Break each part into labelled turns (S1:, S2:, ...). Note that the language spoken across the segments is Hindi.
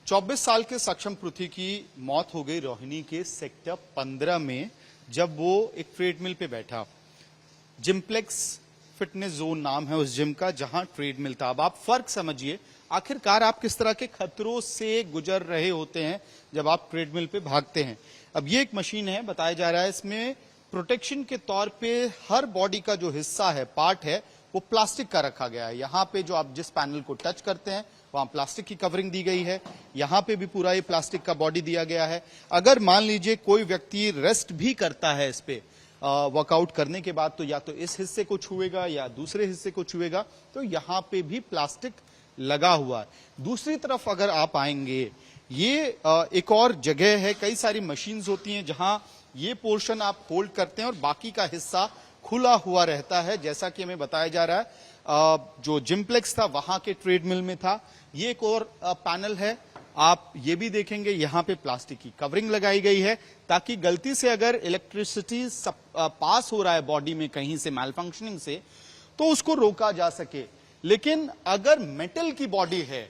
S1: 24 साल के सक्षम पृथ्वी की मौत हो गई रोहिणी के सेक्टर 15 में, जब वो एक ट्रेडमिल पे बैठा। जिम्प्लेक्स फिटनेस जोन नाम है उस जिम का, जहां ट्रेडमिल था। अब आप फर्क समझिए, आखिरकार आप किस तरह के खतरों से गुजर रहे होते हैं जब आप ट्रेडमिल पे भागते हैं। अब ये एक मशीन है, बताया जा रहा है इसमें प्रोटेक्शन के तौर पे हर बॉडी का जो हिस्सा है, पार्ट है, वो प्लास्टिक का रखा गया है। यहाँ पे जो आप जिस पैनल को टच करते हैं वहां प्लास्टिक की कवरिंग दी गई है। यहाँ पे भी पूरा ये प्लास्टिक का बॉडी दिया गया है। अगर मान लीजिए कोई व्यक्ति रेस्ट भी करता है इस पे वर्कआउट करने के बाद, तो या तो इस हिस्से को छुएगा या दूसरे हिस्से को छुएगा, तो यहाँ पे भी प्लास्टिक लगा हुआ है। दूसरी तरफ अगर आप आएंगे, ये एक और जगह है, कई सारी मशीन्स होती हैं जहां ये पोर्शन आप होल्ड करते हैं और बाकी का हिस्सा खुला हुआ रहता है। जैसा कि हमें बताया जा रहा है, जो जिम्प्लेक्स था वहां के ट्रेडमिल में था। ये एक और पैनल है, आप ये भी देखेंगे यहां पे प्लास्टिक की कवरिंग लगाई गई है, ताकि गलती से अगर इलेक्ट्रिसिटी पास हो रहा है बॉडी में कहीं से मैलफंक्शनिंग से, तो उसको रोका जा सके। लेकिन अगर मेटल की बॉडी है,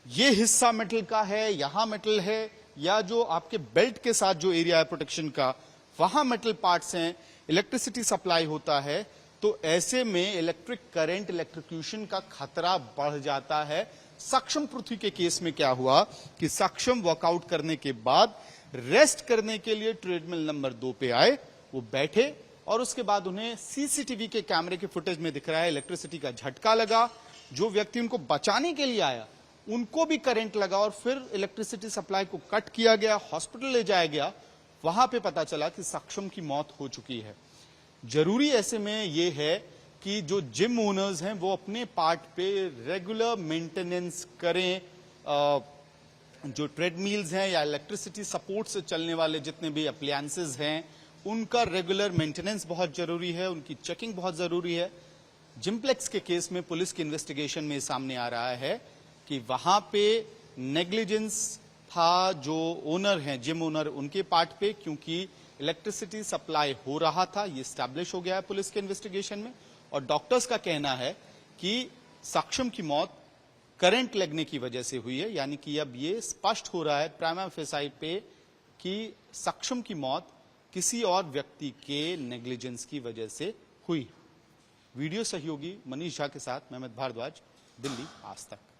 S1: ये हिस्सा मेटल का है, यहां मेटल है, या जो आपके बेल्ट के साथ जो एरिया है प्रोटेक्शन का, वहां मेटल पार्ट्स हैं, इलेक्ट्रिसिटी सप्लाई होता है, तो ऐसे में इलेक्ट्रिक करंट, इलेक्ट्रिक्यूशन का खतरा बढ़ जाता है। सक्षम पृथ्वी के केस में क्या हुआ कि सक्षम वर्कआउट करने के बाद रेस्ट करने के लिए ट्रेडमिल नंबर 2 पे आए, वो बैठे और उसके बाद उन्हें सीसीटीवी के कैमरे के फुटेज में दिख रहा है इलेक्ट्रिसिटी का झटका लगा। जो व्यक्ति उनको बचाने के लिए आया उनको भी करंट लगा और फिर इलेक्ट्रिसिटी सप्लाई को कट किया गया, हॉस्पिटल ले जाया गया। वहां पे पता चला कि सक्षम की मौत हो चुकी है। जरूरी ऐसे में यह है कि जो जिम ओनर्स हैं वो अपने पार्ट पे रेगुलर मेंटेनेंस करें। जो ट्रेडमिल्स हैं या इलेक्ट्रिसिटी सपोर्ट से चलने वाले जितने भी अप्लायंसेस हैं, उनका रेगुलर मेंटेनेंस बहुत जरूरी है, उनकी चेकिंग बहुत जरूरी है। जिम्प्लेक्स के केस में पुलिस की इन्वेस्टिगेशन में सामने आ रहा है कि वहां पे नेग्लिजेंस था जो ओनर हैं, जिम ओनर, उनके पार्ट पे, क्योंकि इलेक्ट्रिसिटी सप्लाई हो रहा था, ये स्टैब्लिश हो गया है पुलिस के इन्वेस्टिगेशन में। और डॉक्टर्स का कहना है कि सक्षम की मौत करंट लगने की वजह से हुई है। यानी कि अब ये स्पष्ट हो रहा है प्राइमा फेसाई पे कि सक्षम की मौत किसी और व्यक्ति के नेग्लिजेंस की वजह से हुई। वीडियो सहयोगी मनीष झा के साथ मेहमद भारद्वाज, दिल्ली आज तक।